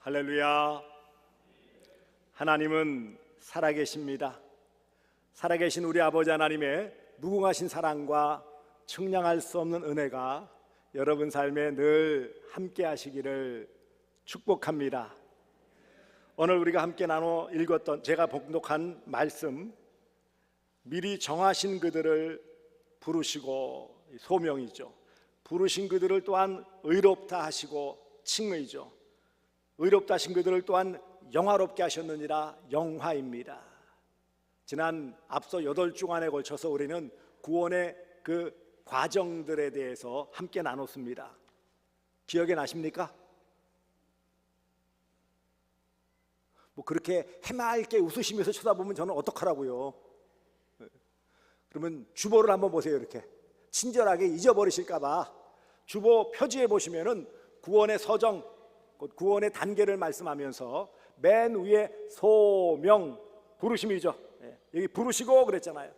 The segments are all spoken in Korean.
할렐루야. 하나님은 살아계십니다. 살아계신 우리 아버지 하나님의 무궁하신 사랑과 측량할 수 없는 은혜가 여러분 삶에 늘 함께 하시기를 축복합니다. 오늘 우리가 함께 나눠 읽었던 제가 봉독한 말씀, 미리 정하신 그들을 부르시고 소명이죠. 부르신 그들을 또한 의롭다 하시고 칭의죠. 의롭다 하신 그들을 또한 영화롭게 하셨느니라 영화입니다. 지난 앞서 8주간에 걸쳐서 우리는 구원의 그 과정들에 대해서 함께 나눴습니다. 기억이 나십니까? 뭐 그렇게 해맑게 웃으시면서 쳐다보면 저는 어떡하라고요. 그러면 주보를 한번 보세요. 이렇게 친절하게 잊어버리실까 봐 주보 표지에 보시면은 구원의 서정, 구원의 단계를 말씀하면서 맨 위에 소명, 부르심이죠. 여기 부르시고 그랬잖아요.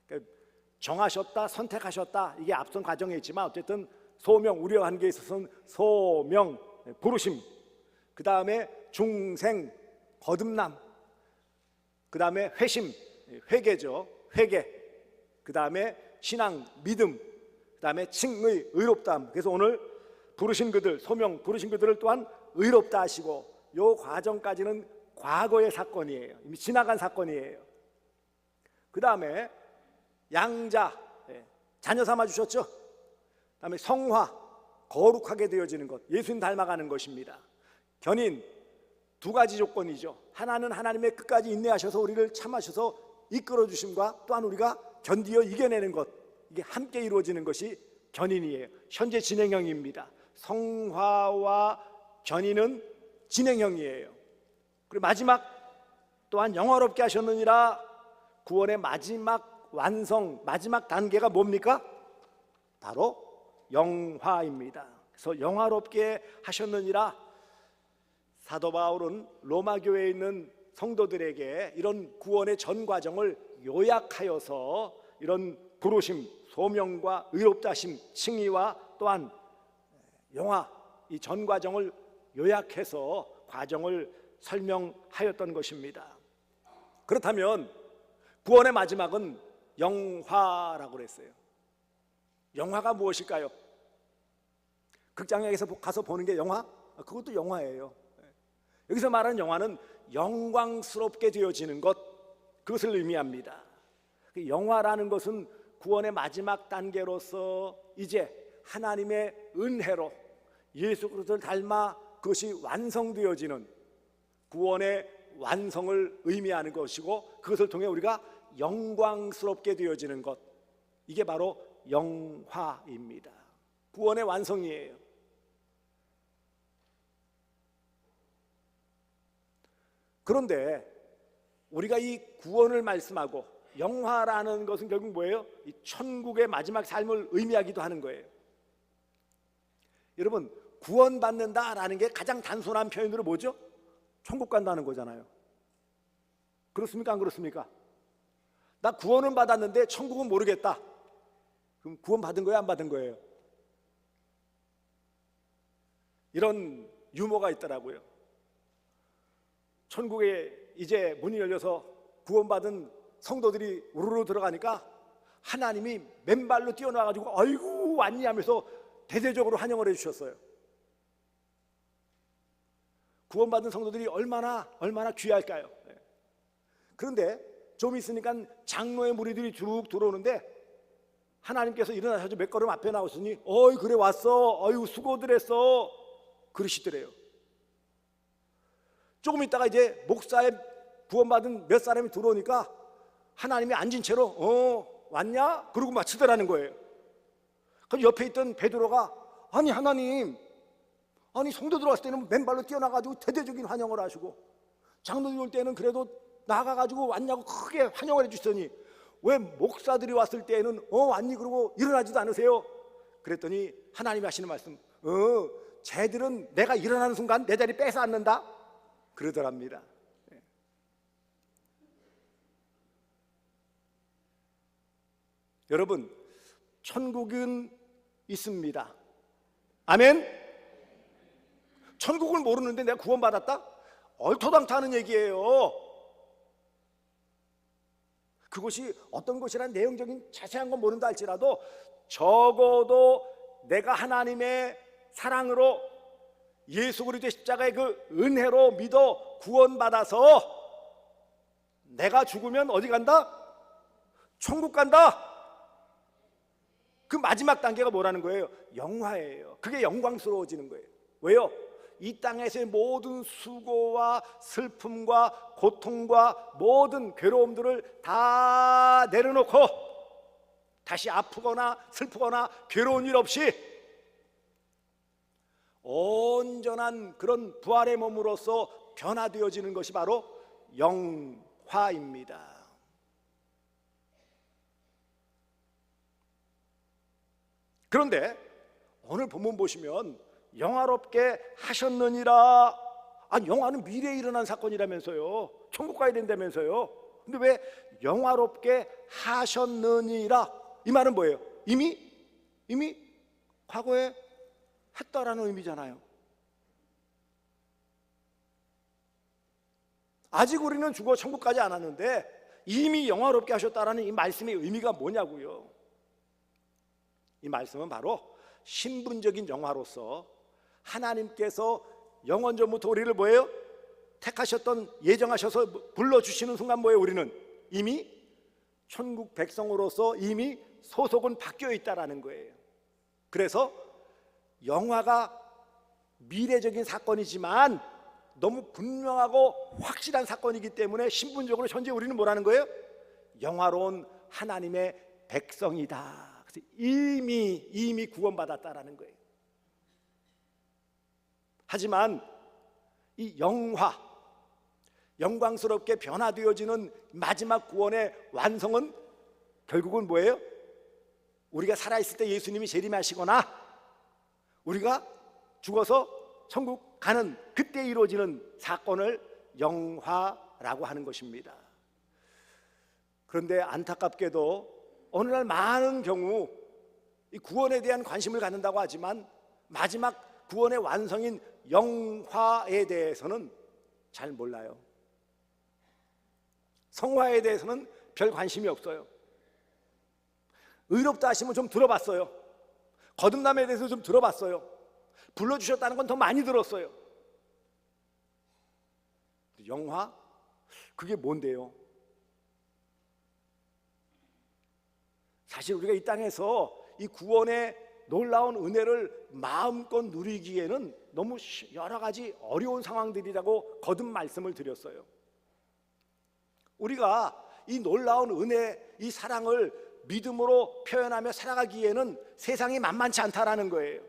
그러니까 정하셨다, 선택하셨다, 이게 앞선 과정에 있지만 어쨌든 소명, 우려한 게 있어서는 소명, 부르심. 그 다음에 중생, 거듭남. 그 다음에 회심, 회개죠. 회개. 그 다음에 신앙, 믿음. 그 다음에 칭의, 의롭다함. 그래서 오늘 부르신 그들, 소명, 부르신 그들을 또한 의롭다 하시고, 요 과정까지는 과거의 사건이에요. 이미 지나간 사건이에요. 그 다음에 양자, 자녀 삼아 주셨죠. 그 다음에 성화, 거룩하게 되어지는 것, 예수님 닮아가는 것입니다. 견인, 두 가지 조건이죠. 하나는 하나님의 끝까지 인내하셔서 우리를 참으셔서 이끌어 주심과 또한 우리가 견디어 이겨내는 것, 이게 함께 이루어지는 것이 견인이에요. 현재 진행형입니다. 성화와 견인은 진행형이에요. 그리고 마지막 또한 영화롭게 하셨느니라. 구원의 마지막 완성, 마지막 단계가 뭡니까? 바로 영화입니다. 그래서 영화롭게 하셨느니라. 사도 바울은 로마 교회에 있는 성도들에게 이런 구원의 전 과정을 요약하여서 이런 부르심, 소명과 의롭다 하심, 칭의와 또한 영화, 이 전 과정을 요약해서 과정을 설명하였던 것입니다. 그렇다면 구원의 마지막은 영화라고 그랬어요. 영화가 무엇일까요? 극장에 가서 보는 게 영화? 그것도 영화예요. 여기서 말하는 영화는 영광스럽게 되어지는 것, 그것을 의미합니다. 영화라는 것은 구원의 마지막 단계로서 이제 하나님의 은혜로 예수 그리스도를 닮아 그것이 완성되어지는 구원의 완성을 의미하는 것이고, 그것을 통해 우리가 영광스럽게 되어지는 것, 이게 바로 영화입니다. 구원의 완성이에요. 그런데 우리가 이 구원을 말씀하고 영화라는 것은 결국 뭐예요? 이 천국의 마지막 삶을 의미하기도 하는 거예요. 여러분, 구원받는다라는 게 가장 단순한 표현으로 뭐죠? 천국 간다는 거잖아요. 그렇습니까? 안 그렇습니까? 나 구원은 받았는데 천국은 모르겠다. 그럼 구원 받은 거예요? 안 받은 거예요? 이런 유머가 있더라고요. 천국에 이제 문이 열려서 구원받은 성도들이 우르르 들어가니까 하나님이 맨발로 뛰어나와가지고 아이고 왔니 하면서 대대적으로 환영을 해주셨어요. 구원받은 성도들이 얼마나 귀할까요? 그런데 좀 있으니까 장로의 무리들이 쭉 들어오는데 하나님께서 일어나셔서 몇 걸음 앞에 나오시니 어이 그래 왔어, 어이 수고들 했어, 그러시더래요. 조금 있다가 이제 목사의 구원받은 몇 사람이 들어오니까 하나님이 앉은 채로 왔냐? 그러고 마치더라는 거예요. 그럼 옆에 있던 베드로가 아니 하나님, 아니 성도 들어왔을 때는 맨발로 뛰어나가지고 대대적인 환영을 하시고 장로들 올 때는 그래도 나가가지고 왔냐고 크게 환영을 해주시더니 왜 목사들이 왔을 때는 왔니? 그러고 일어나지도 않으세요? 그랬더니 하나님이 하시는 말씀, 쟤들은 내가 일어나는 순간 내 자리 뺏어 앉는다 그러더랍니다. 여러분, 천국은 있습니다. 아멘. 천국을 모르는데 내가 구원받았다? 얼토당토하는 얘기예요. 그것이 어떤 것이란 내용적인 자세한 건 모른다 할지라도 적어도 내가 하나님의 사랑으로 예수 그리스도의 십자가의 그 은혜로 믿어 구원받아서 내가 죽으면 어디 간다? 천국 간다. 그 마지막 단계가 뭐라는 거예요? 영화예요. 그게 영광스러워지는 거예요. 왜요? 이 땅에서의 모든 수고와 슬픔과 고통과 모든 괴로움들을 다 내려놓고 다시 아프거나 슬프거나 괴로운 일 없이 온전한 그런 부활의 몸으로서 변화되어지는 것이 바로 영화입니다. 그런데 오늘 본문 보시면 영화롭게 하셨느니라. 아니, 영화는 미래에 일어난 사건이라면서요. 천국 가야 된다면서요. 근데 왜 영화롭게 하셨느니라? 이 말은 뭐예요? 이미 과거에 했다라는 의미잖아요. 아직 우리는 죽어 천국 가지 않았는데 이미 영화롭게 하셨다라는 이 말씀의 의미가 뭐냐고요. 이 말씀은 바로 신분적인 영화로서 하나님께서 영원 전부터 우리를 뭐예요? 택하셨던, 예정하셔서 불러주시는 순간 뭐예요? 우리는 이미 천국 백성으로서 이미 소속은 바뀌어 있다라는 거예요. 그래서 영화가 미래적인 사건이지만 너무 분명하고 확실한 사건이기 때문에 신분적으로 현재 우리는 뭐라는 거예요? 영화로운 하나님의 백성이다. 그래서 이미 구원받았다라는 거예요. 하지만 이 영광스럽게 변화되어지는 마지막 구원의 완성은 결국은 뭐예요? 우리가 살아있을 때 예수님이 재림하시거나 우리가 죽어서 천국 가는 그때 이루어지는 사건을 영화라고 하는 것입니다. 그런데 안타깝게도 오늘날 많은 경우 이 구원에 대한 관심을 갖는다고 하지만 마지막 구원의 완성인 영화에 대해서는 잘 몰라요. 성화에 대해서는 별 관심이 없어요. 의롭다 하시면 좀 들어봤어요. 거듭남에 대해서 좀 들어봤어요. 불러주셨다는 건 더 많이 들었어요. 영화? 그게 뭔데요? 사실 우리가 이 땅에서 이 구원의 놀라운 은혜를 마음껏 누리기에는 너무 여러 가지 어려운 상황들이라고 거듭 말씀을 드렸어요. 우리가 이 놀라운 은혜, 이 사랑을 믿음으로 표현하며 살아가기에는 세상이 만만치 않다라는 거예요.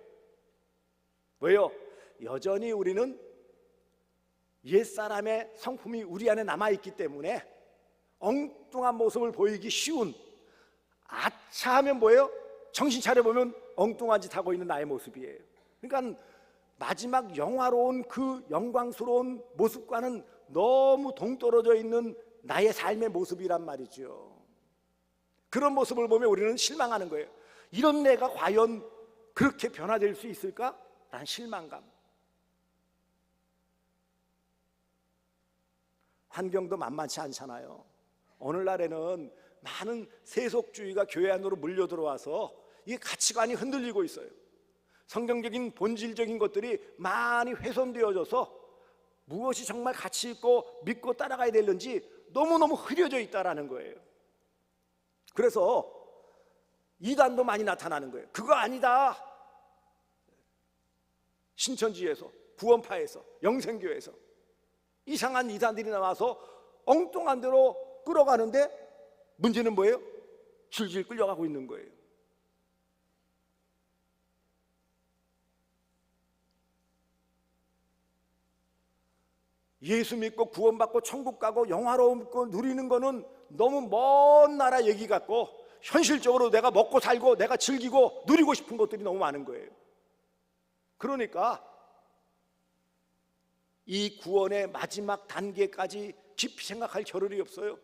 왜요? 여전히 우리는 옛사람의 성품이 우리 안에 남아있기 때문에 엉뚱한 모습을 보이기 쉬운, 아차하면 뭐예요? 정신 차려보면 엉뚱한 짓 하고 있는 나의 모습이에요. 그러니까 마지막 영화로운 그 영광스러운 모습과는 너무 동떨어져 있는 나의 삶의 모습이란 말이죠. 그런 모습을 보면 우리는 실망하는 거예요. 이런 내가 과연 그렇게 변화될 수 있을까? 라는 실망감. 환경도 만만치 않잖아요. 오늘날에는 많은 세속주의가 교회 안으로 물려 들어와서 이 가치관이 흔들리고 있어요. 성경적인 본질적인 것들이 많이 훼손되어져서 무엇이 정말 가치 있고 믿고 따라가야 되는지 너무너무 흐려져 있다라는 거예요. 그래서 이단도 많이 나타나는 거예요. 그거 아니다. 신천지에서, 구원파에서, 영생교회에서 이상한 이단들이 나와서 엉뚱한 대로 끌어가는데 문제는 뭐예요? 질질 끌려가고 있는 거예요. 예수 믿고 구원받고 천국 가고 영화로운 거 누리는 거는 너무 먼 나라 얘기 같고 현실적으로 내가 먹고 살고 내가 즐기고 누리고 싶은 것들이 너무 많은 거예요. 그러니까 이 구원의 마지막 단계까지 깊이 생각할 겨를이 없어요.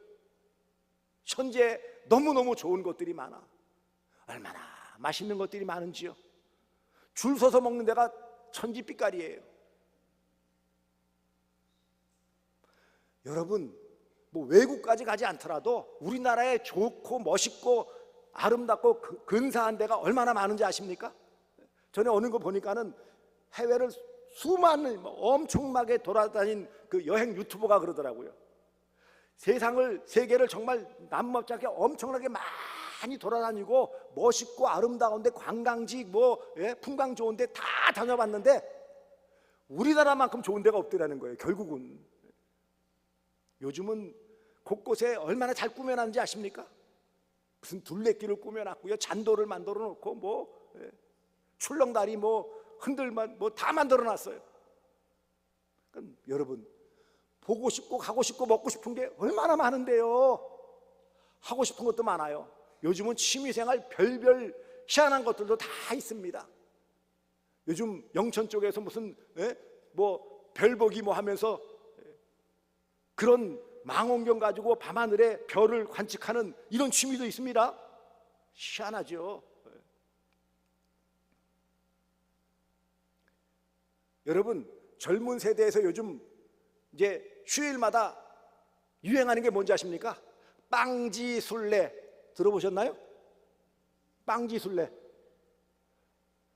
현재 너무너무 좋은 것들이 많아. 얼마나 맛있는 것들이 많은지요. 줄 서서 먹는 데가 천지빛깔이에요. 여러분, 뭐 외국까지 가지 않더라도 우리나라에 좋고 멋있고 아름답고 근사한 데가 얼마나 많은지 아십니까? 전에 어느 거 보니까는 해외를 수많은 엄청나게 돌아다닌 그 여행 유튜버가 그러더라고요. 세계를 정말 남먹지 않게 엄청나게 많이 돌아다니고 멋있고 아름다운데 관광지 풍광 좋은데 다 다녀봤는데 우리나라만큼 좋은 데가 없더라는 거예요. 결국은 요즘은 곳곳에 얼마나 잘 꾸며놨는지 아십니까? 무슨 둘레길을 꾸며놨고요, 잔도를 만들어 놓고 출렁다리 흔들만 다 만들어 놨어요. 그럼 여러분, 보고 싶고 가고 싶고 먹고 싶은 게 얼마나 많은데요. 하고 싶은 것도 많아요. 요즘은 취미생활 별별 희한한 것들도 다 있습니다. 요즘 영천 쪽에서 무슨 별보기 하면서 그런 망원경 가지고 밤하늘에 별을 관측하는 이런 취미도 있습니다. 희한하죠. 여러분, 젊은 세대에서 요즘 이제 휴일마다 유행하는 게 뭔지 아십니까? 빵지술래 들어보셨나요? 빵지술래.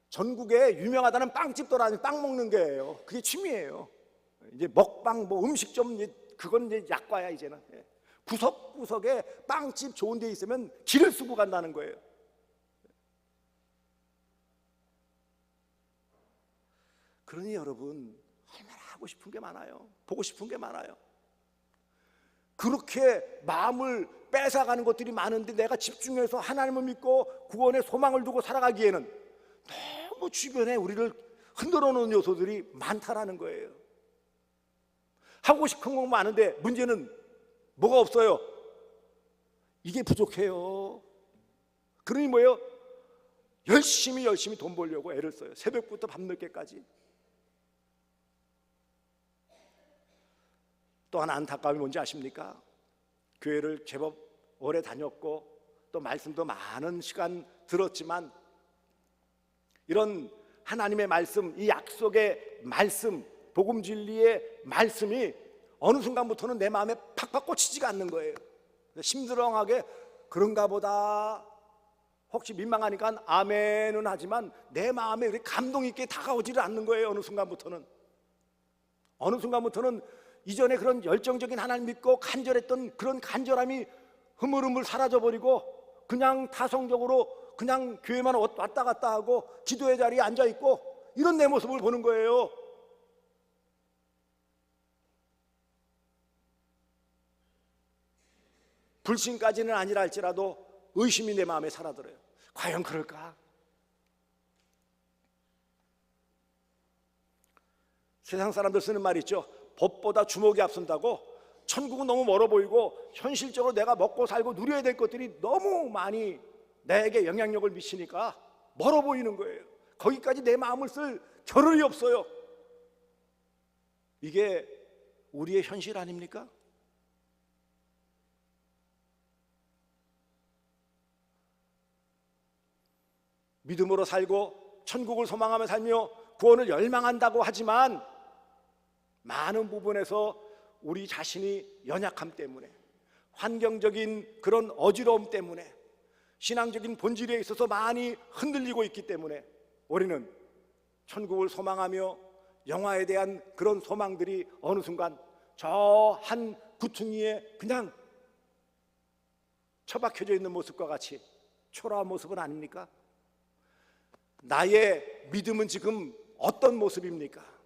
전국에 유명하다는 빵집 돌아다니는 빵 먹는 게예요. 그게 취미예요. 이제 먹방 음식점 그건 이제 약과야 이제는. 구석구석에 빵집 좋은 데 있으면 길을 쓰고 간다는 거예요. 그러니 여러분, 얼마나 하고 싶은 게 많아요. 보고 싶은 게 많아요. 그렇게 마음을 뺏어가는 것들이 많은데 내가 집중해서 하나님을 믿고 구원의 소망을 두고 살아가기에는 너무 주변에 우리를 흔들어 놓은 요소들이 많다라는 거예요. 하고 싶은 건 많은데 문제는 뭐가 없어요? 이게 부족해요. 그러니 뭐예요? 열심히 돈 벌려고 애를 써요. 새벽부터 밤늦게까지. 또 하나 안타까움이 뭔지 아십니까? 교회를 제법 오래 다녔고 또 말씀도 많은 시간 들었지만 이런 하나님의 말씀, 이 약속의 말씀, 복음 진리의 말씀이 어느 순간부터는 내 마음에 팍팍 꽂히지가 않는 거예요. 심드렁하게 그런가 보다 혹시 민망하니까 아멘은 하지만 내 마음에 그렇게 감동 있게 다가오지를 않는 거예요. 어느 순간부터는 이전에 그런 열정적인 하나님 믿고 간절했던 그런 간절함이 흐물흐물 사라져버리고 그냥 타성적으로 그냥 교회만 왔다 갔다 하고 기도의 자리에 앉아있고 이런 내 모습을 보는 거예요. 불신까지는 아니라 할지라도 의심이 내 마음에 살아들어요. 과연 그럴까? 세상 사람들 쓰는 말이 있죠. 법보다 주먹이 앞선다고. 천국은 너무 멀어 보이고 현실적으로 내가 먹고 살고 누려야 될 것들이 너무 많이 내게 영향력을 미치니까 멀어 보이는 거예요. 거기까지 내 마음을 쓸 겨를이 없어요. 이게 우리의 현실 아닙니까? 믿음으로 살고 천국을 소망하며 살며 구원을 열망한다고 하지만 많은 부분에서 우리 자신이 연약함 때문에, 환경적인 그런 어지러움 때문에, 신앙적인 본질에 있어서 많이 흔들리고 있기 때문에 우리는 천국을 소망하며 영화에 대한 그런 소망들이 어느 순간 저 한 구퉁이에 그냥 처박혀져 있는 모습과 같이 초라한 모습은 아닙니까? 나의 믿음은 지금 어떤 모습입니까?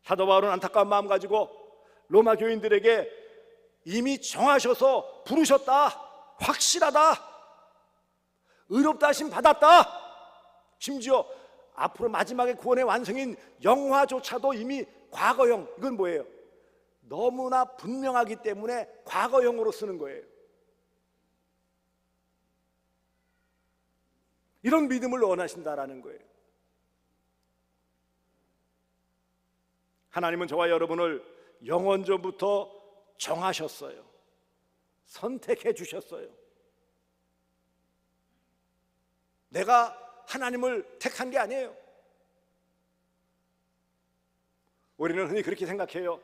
사도 바울은 안타까운 마음 가지고 로마 교인들에게 이미 정하셔서 부르셨다, 확실하다, 의롭다 하심 받았다, 심지어 앞으로 마지막에 구원의 완성인 영화조차도 이미 과거형, 이건 뭐예요? 너무나 분명하기 때문에 과거형으로 쓰는 거예요. 이런 믿음을 원하신다라는 거예요. 하나님은 저와 여러분을 영원전부터 정하셨어요. 선택해 주셨어요. 내가 하나님을 택한 게 아니에요. 우리는 흔히 그렇게 생각해요.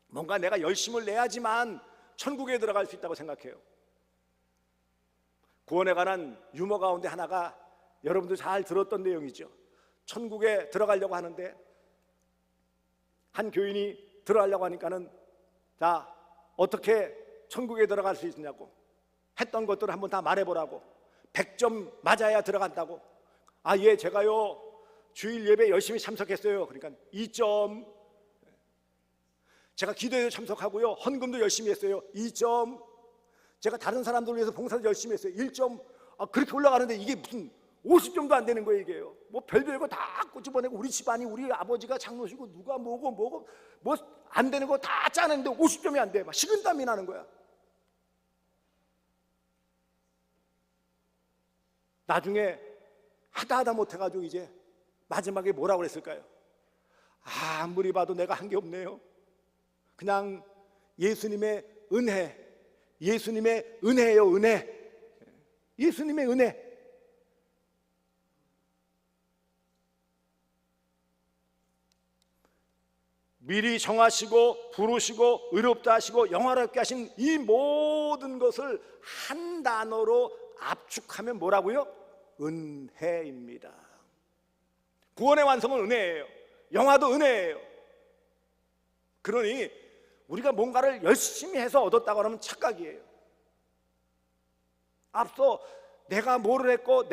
뭔가 내가 열심을 내야지만 천국에 들어갈 수 있다고 생각해요. 구원에 관한 유머 가운데 하나가 여러분도 잘 들었던 내용이죠. 천국에 들어가려고 하는데 한 교인이 들어가려고 하니까는 자, 어떻게 천국에 들어갈 수 있느냐고 했던 것들을 한번 다 말해보라고. 100점 맞아야 들어간다고. 아, 예, 제가요 주일 예배 열심히 참석했어요. 그러니까 2점. 제가 기도에도 참석하고요 헌금도 열심히 했어요. 2점. 제가 다른 사람들을 위해서 봉사도 열심히 했어요. 1점. 아, 그렇게 올라가는데 이게 무슨 50점도 안 되는 거예요. 이게요. 뭐 별별 거 다 꼬집어내고 우리 집안이 우리 아버지가 장로시고 누가 뭐고 뭐 안 되는 거 다 짜는데 50점이 안 돼. 막 식은땀이 나는 거야. 나중에 하다 못해가지고 이제 마지막에 뭐라고 그랬을까요? 아무리 봐도 내가 한 게 없네요. 그냥 예수님의 은혜, 예수님의 은혜예요. 은혜. 예수님의 은혜. 미리 정하시고 부르시고 의롭다 하시고 영화롭게 하신 이 모든 것을 한 단어로 압축하면 뭐라고요? 은혜입니다. 구원의 완성은 은혜예요. 영화도 은혜예요. 그러니 우리가 뭔가를 열심히 해서 얻었다고 하면 착각이에요. 앞서 내가 뭐를 했고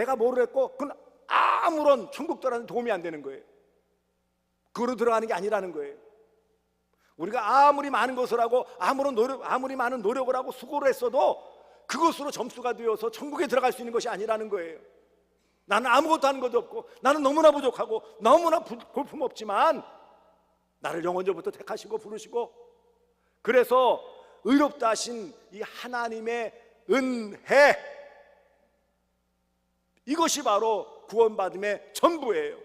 그건 아무런 천국 들어가는 도움이 안 되는 거예요. 그거로 들어가는 게 아니라는 거예요. 우리가 아무리 많은 것을 하고 아무리 많은 노력을 하고 수고를 했어도 그것으로 점수가 되어서 천국에 들어갈 수 있는 것이 아니라는 거예요. 나는 아무것도 하는 것도 없고 나는 너무나 부족하고 너무나 볼품없지만 나를 영원전부터 택하시고 부르시고 그래서 의롭다 하신 이 하나님의 은혜, 이것이 바로 구원받음의 전부예요.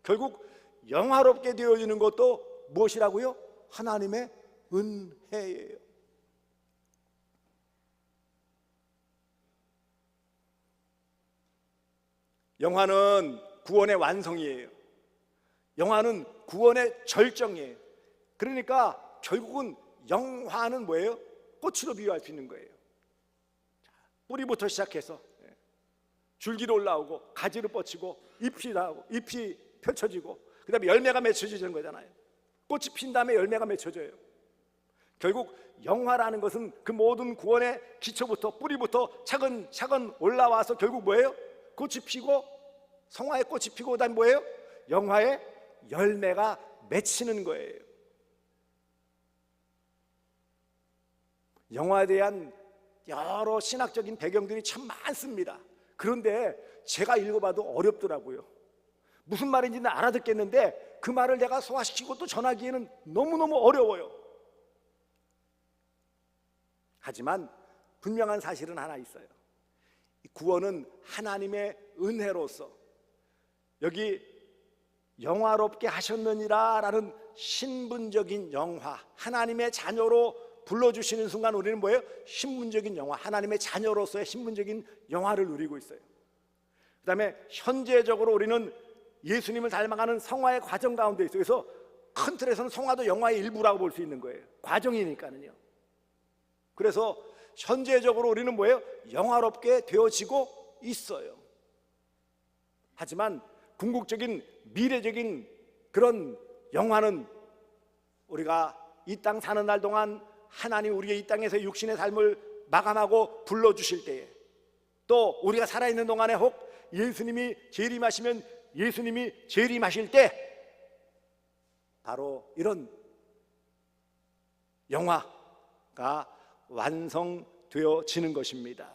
결국 영화롭게 되어지는 것도 무엇이라고요? 하나님의 은혜예요. 영화는 구원의 완성이에요. 영화는 구원의 절정이에요. 그러니까 결국은 영화는 뭐예요? 꽃으로 비유할 수 있는 거예요. 뿌리부터 시작해서 줄기로 올라오고 가지로 뻗치고 잎이 나오고 잎이 펼쳐지고 그 다음에 열매가 맺혀지는 거잖아요. 꽃이 핀 다음에 열매가 맺혀져요. 결국 영화라는 것은 그 모든 구원의 기초부터 뿌리부터 차근차근 올라와서 결국 뭐예요? 꽃이 피고 성화의 꽃이 피고 그다음에 뭐예요? 영화의 열매가 맺히는 거예요. 영화에 대한 여러 신학적인 배경들이 참 많습니다. 그런데 제가 읽어봐도 어렵더라고요. 무슨 말인지는 알아듣겠는데 그 말을 내가 소화시키고 또 전하기에는 너무너무 어려워요. 하지만 분명한 사실은 하나 있어요. 구원은 하나님의 은혜로서 여기 영화롭게 하셨느니라 라는 신분적인 영화, 하나님의 자녀로 불러주시는 순간 우리는 뭐예요? 신분적인 영화, 하나님의 자녀로서의 신분적인 영화를 누리고 있어요. 그 다음에 현재적으로 우리는 예수님을 닮아가는 성화의 과정 가운데 있어요. 그래서 큰 틀에서는 성화도 영화의 일부라고 볼 수 있는 거예요. 과정이니까는요. 그래서 현재적으로 우리는 뭐예요? 영화롭게 되어지고 있어요. 하지만 궁극적인 미래적인 그런 영화는 우리가 이 땅 사는 날 동안 하나님 우리의 이 땅에서 육신의 삶을 마감하고 불러주실 때에 또 우리가 살아있는 동안에 혹 예수님이 재림하시면 예수님이 재림하실 때 바로 이런 영화가 완성되어지는 것입니다.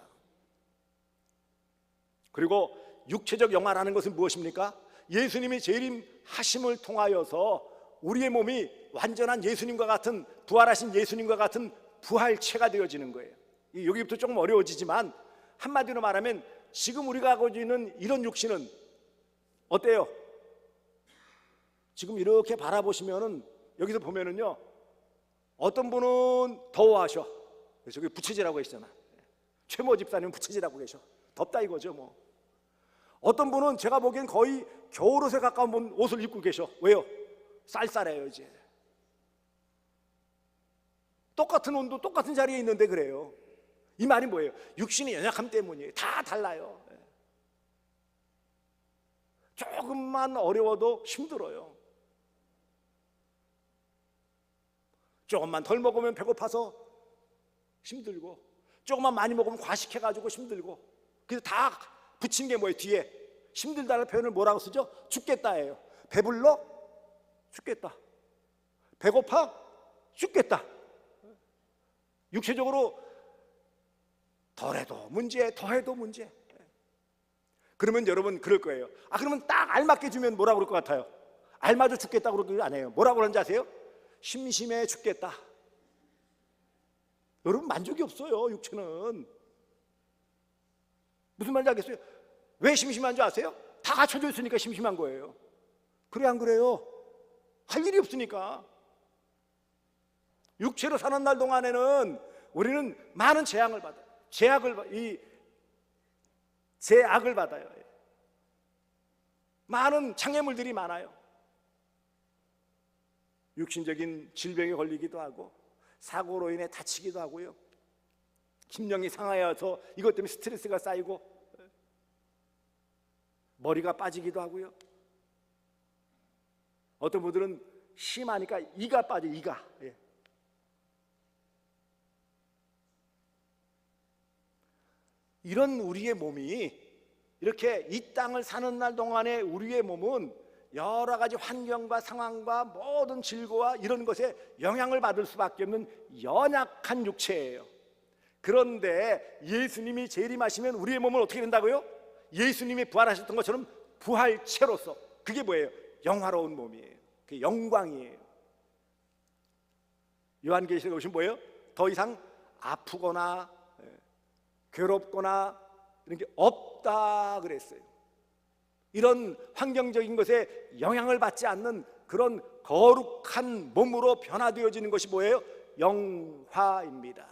그리고 육체적 영화라는 것은 무엇입니까? 예수님이 재림하심을 통하여서 우리의 몸이 완전한 예수님과 같은 부활하신 예수님과 같은 부활체가 되어지는 거예요. 여기부터 조금 어려워지지만 한마디로 말하면 지금 우리가 가지고 있는 이런 육신은 어때요? 지금 이렇게 바라보시면은 여기서 보면은요 어떤 분은 더워하셔. 저기 부채질하고 계시잖아. 최모 집사님은 부채질하고 계셔. 덥다 이거죠 뭐. 어떤 분은 제가 보기엔 거의 겨울옷에 가까운 옷을 입고 계셔. 왜요? 쌀쌀해요. 이제 똑같은 온도 똑같은 자리에 있는데 그래요. 이 말이 뭐예요? 육신의 연약함 때문이에요. 다 달라요. 조금만 어려워도 힘들어요. 조금만 덜 먹으면 배고파서 힘들고, 조금만 많이 먹으면 과식해가지고 힘들고, 그래서 다 붙인 게 뭐예요? 뒤에 힘들다는 표현을 뭐라고 쓰죠? 죽겠다예요. 배불러? 죽겠다. 배고파? 죽겠다. 육체적으로 덜해도 문제, 더해도 문제. 그러면 여러분 그럴 거예요. 그러면 딱 알맞게 주면 뭐라고 그럴 것 같아요? 알맞아 죽겠다고 그러지 안 해요. 뭐라고 그러는지 아세요? 심심해 죽겠다. 여러분 만족이 없어요. 육체는. 무슨 말인지 알겠어요? 왜 심심한 줄 아세요? 다 갖춰져 있으니까 심심한 거예요. 그래 안 그래요? 할 일이 없으니까. 육체로 사는 날 동안에는 우리는 많은 재앙을 받아요. 제약을 받아요. 많은 장애물들이 많아요. 육신적인 질병에 걸리기도 하고, 사고로 인해 다치기도 하고요, 심령이 상하여서 이것 때문에 스트레스가 쌓이고 머리가 빠지기도 하고요. 어떤 분들은 심하니까 이가 빠져, 이가. 이런 우리의 몸이, 이렇게 이 땅을 사는 날 동안에 우리의 몸은 여러 가지 환경과 상황과 모든 질고와 이런 것에 영향을 받을 수밖에 없는 연약한 육체예요. 그런데 예수님이 재림하시면 우리의 몸은 어떻게 된다고요? 예수님이 부활하셨던 것처럼 부활체로서, 그게 뭐예요? 영화로운 몸이에요. 그게 영광이에요. 요한계시록에 보시면 뭐예요? 더 이상 아프거나 괴롭거나 이런 게 없다 그랬어요. 이런 환경적인 것에 영향을 받지 않는 그런 거룩한 몸으로 변화되어지는 것이 뭐예요? 영화입니다.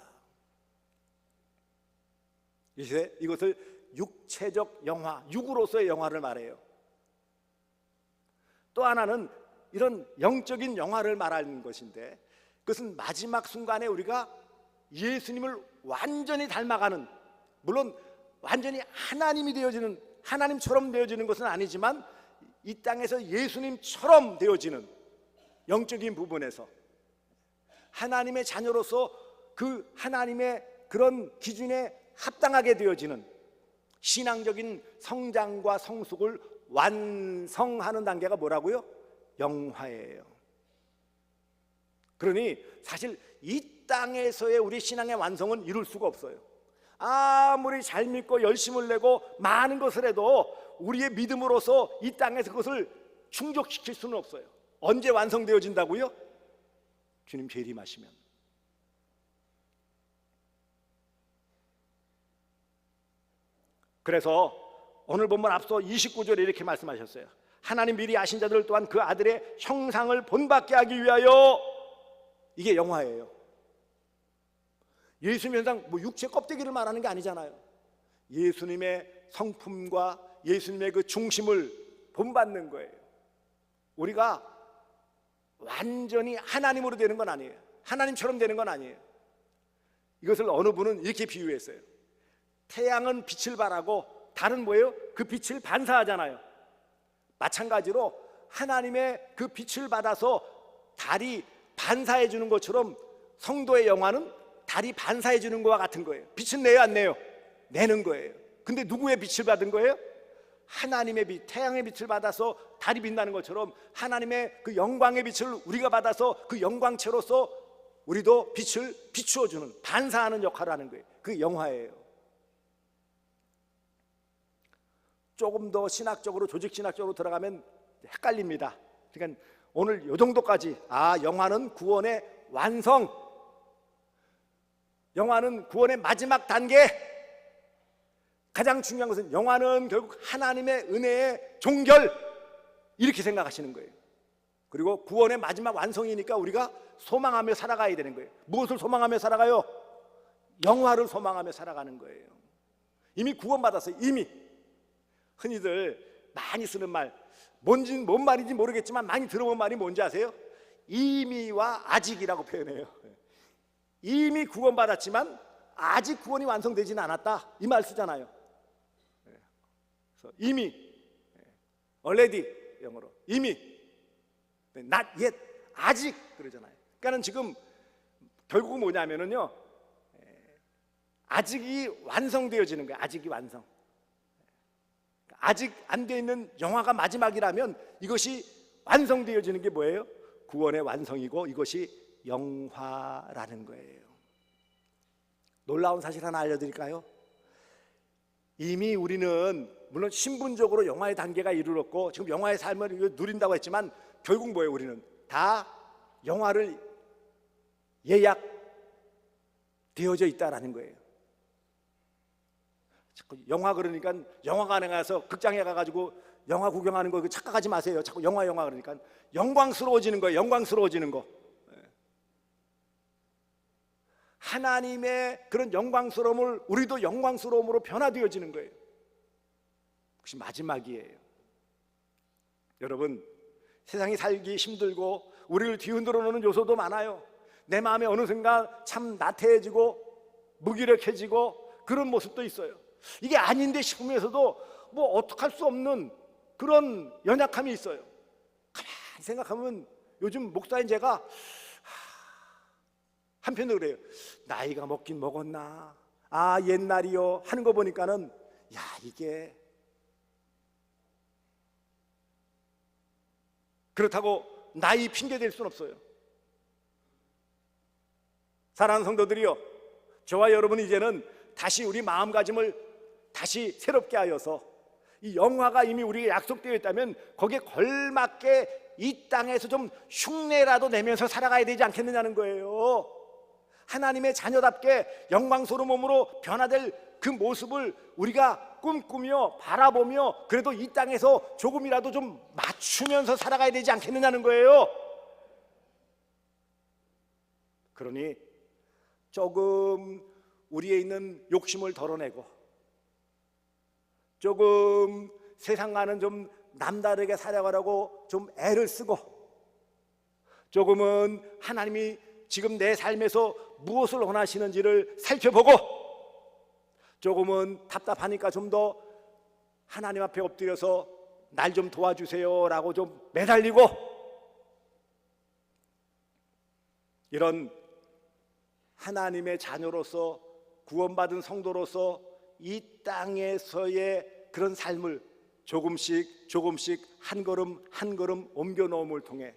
이것을 육체적 영화, 육으로서의 영화를 말해요. 또 하나는 이런 영적인 영화를 말하는 것인데, 그것은 마지막 순간에 우리가 예수님을 완전히 닮아가는, 물론 완전히 하나님이 되어지는, 하나님처럼 되어지는 것은 아니지만 이 땅에서 예수님처럼 되어지는 영적인 부분에서 하나님의 자녀로서 그 하나님의 그런 기준에 합당하게 되어지는 신앙적인 성장과 성숙을 완성하는 단계가 뭐라고요? 영화예요. 그러니 사실 이 땅에서의 우리 신앙의 완성은 이룰 수가 없어요. 아무리 잘 믿고 열심을 내고 많은 것을 해도 우리의 믿음으로서 이 땅에서 그것을 충족시킬 수는 없어요. 언제 완성되어진다고요? 주님 재림하시면. 그래서 오늘 본문 앞서 29절에 이렇게 말씀하셨어요. 하나님 미리 아신 자들 또한 그 아들의 형상을 본받게 하기 위하여. 이게 영화예요. 예수님 형상, 육체 껍데기를 말하는 게 아니잖아요. 예수님의 성품과 예수님의 그 중심을 본받는 거예요. 우리가 완전히 하나님으로 되는 건 아니에요. 하나님처럼 되는 건 아니에요. 이것을 어느 분은 이렇게 비유했어요. 태양은 빛을 발하고 달은 뭐예요? 그 빛을 반사하잖아요. 마찬가지로 하나님의 그 빛을 받아서 달이 반사해 주는 것처럼 성도의 영화는 달이 반사해 주는 것과 같은 거예요. 빛은 내요, 안 내요? 내는 거예요. 근데 누구의 빛을 받은 거예요? 하나님의 빛, 태양의 빛을 받아서 달이 빛나는 것처럼 하나님의 그 영광의 빛을 우리가 받아서 그 영광체로서 우리도 빛을 비추어 주는, 반사하는 역할을 하는 거예요. 그 영화예요. 조금 더 신학적으로, 조직신학적으로 들어가면 헷갈립니다. 그러니까 오늘 이 정도까지, 영화는 구원의 완성, 영화는 구원의 마지막 단계. 가장 중요한 것은 영화는 결국 하나님의 은혜의 종결, 이렇게 생각하시는 거예요. 그리고 구원의 마지막 완성이니까 우리가 소망하며 살아가야 되는 거예요. 무엇을 소망하며 살아가요? 영화를 소망하며 살아가는 거예요. 이미 구원받았어요. 이미. 흔히들 많이 쓰는 말, 뭔 말인지 모르겠지만 많이 들어본 말이 뭔지 아세요? 이미와 아직이라고 표현해요. 이미 구원받았지만 아직 구원이 완성되지는 않았다, 이 말 쓰잖아요. 그래서 이미, already 영어로 이미, not yet, 아직 그러잖아요. 그러니까는 지금 결국은 뭐냐면은요, 아직이 완성되어지는 거예요. 아직이 완성. 아직 안 돼 있는 영화가 마지막이라면 이것이 완성되어지는 게 뭐예요? 구원의 완성이고 이것이 영화라는 거예요. 놀라운 사실 하나 알려드릴까요? 이미 우리는 물론 신분적으로 영화의 단계가 이르렀고 지금 영화의 삶을 누린다고 했지만 결국 뭐예요? 우리는 다 영화를 예약되어져 있다라는 거예요. 영화 그러니까 영화관에 가서 극장에 가가지고 영화 구경하는 거 착각하지 마세요. 자꾸 영화 그러니까 영광스러워지는 거예요. 영광스러워지는 거. 하나님의 그런 영광스러움을 우리도 영광스러움으로 변화되어지는 거예요. 그것이 마지막이에요. 여러분, 세상이 살기 힘들고 우리를 뒤흔들어 놓는 요소도 많아요. 내 마음에 어느 순간 참 나태해지고 무기력해지고 그런 모습도 있어요. 이게 아닌데 싶으면서도 뭐 어떡할 수 없는 그런 연약함이 있어요. 가만히 생각하면 요즘 목사인 제가 한편으로 그래요. 나이가 먹긴 먹었나, 아 옛날이요 하는 거 보니까는 야, 이게 그렇다고 나이 핑계 댈 수는 없어요. 사랑하는 성도들이요, 저와 여러분은 이제는 다시 우리 마음가짐을 다시 새롭게 하여서 이 영화가 이미 우리에게 약속되어 있다면 거기에 걸맞게 이 땅에서 좀 흉내라도 내면서 살아가야 되지 않겠느냐는 거예요. 하나님의 자녀답게 영광스러운 몸으로 변화될 그 모습을 우리가 꿈꾸며 바라보며 그래도 이 땅에서 조금이라도 좀 맞추면서 살아가야 되지 않겠느냐는 거예요. 그러니 조금 우리에 있는 욕심을 덜어내고 조금 세상과는 좀 남다르게 살아가려고 좀 애를 쓰고 조금은 하나님이 지금 내 삶에서 무엇을 원하시는지를 살펴보고 조금은 답답하니까 좀 더 하나님 앞에 엎드려서 날 좀 도와주세요 라고 좀 매달리고 이런 하나님의 자녀로서 구원받은 성도로서 이 땅에서의 그런 삶을 조금씩 한 걸음 옮겨 놓음을 통해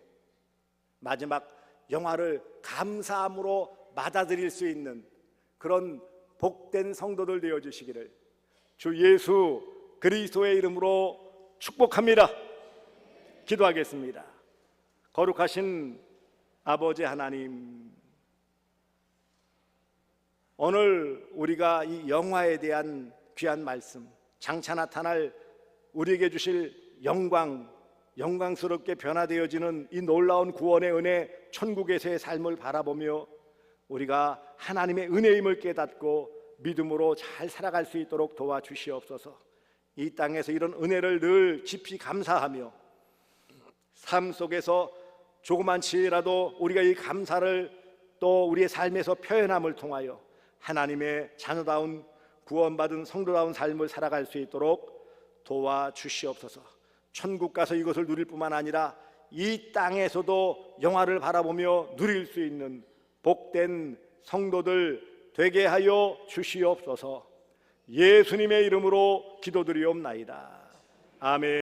마지막 영화를 감사함으로 받아들일 수 있는 그런 복된 성도들 되어 주시기를 주 예수 그리스도의 이름으로 축복합니다. 기도하겠습니다. 거룩하신 아버지 하나님, 오늘 우리가 이 영화에 대한 귀한 말씀, 장차 나타날 우리에게 주실 영광스럽게 변화되어지는 이 놀라운 구원의 은혜, 천국에서의 삶을 바라보며 우리가 하나님의 은혜임을 깨닫고 믿음으로 잘 살아갈 수 있도록 도와주시옵소서. 이 땅에서 이런 은혜를 늘 깊이 감사하며 삶 속에서 조그만치라도 우리가 이 감사를 또 우리의 삶에서 표현함을 통하여 하나님의 자녀다운 구원받은 성도다운 삶을 살아갈 수 있도록 도와주시옵소서. 천국 가서 이것을 누릴 뿐만 아니라 이 땅에서도 영화를 바라보며 누릴 수 있는 복된 성도들 되게 하여 주시옵소서. 예수님의 이름으로 기도드리옵나이다. 아멘.